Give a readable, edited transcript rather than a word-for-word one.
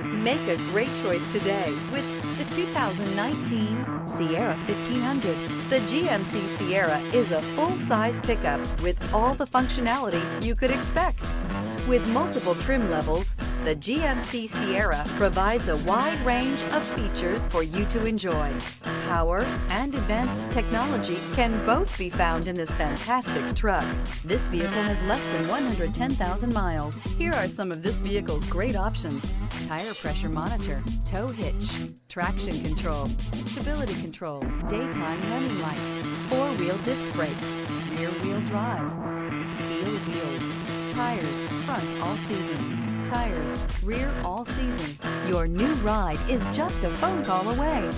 Make a great choice today with the 2019 Sierra 1500. The GMC Sierra is a full-size pickup with all the functionality you could expect. With multiple trim levels, the GMC Sierra provides a wide range of features for you to enjoy. Power and advanced technology can both be found in this fantastic truck. This vehicle has less than 110,000 miles. Here are some of this vehicle's great options: tire pressure monitor, tow hitch, traction control, stability control, daytime running lights, four-wheel disc brakes, rear-wheel drive, steel wheels, tires front all season, tires rear all season. Your new ride is just a phone call away.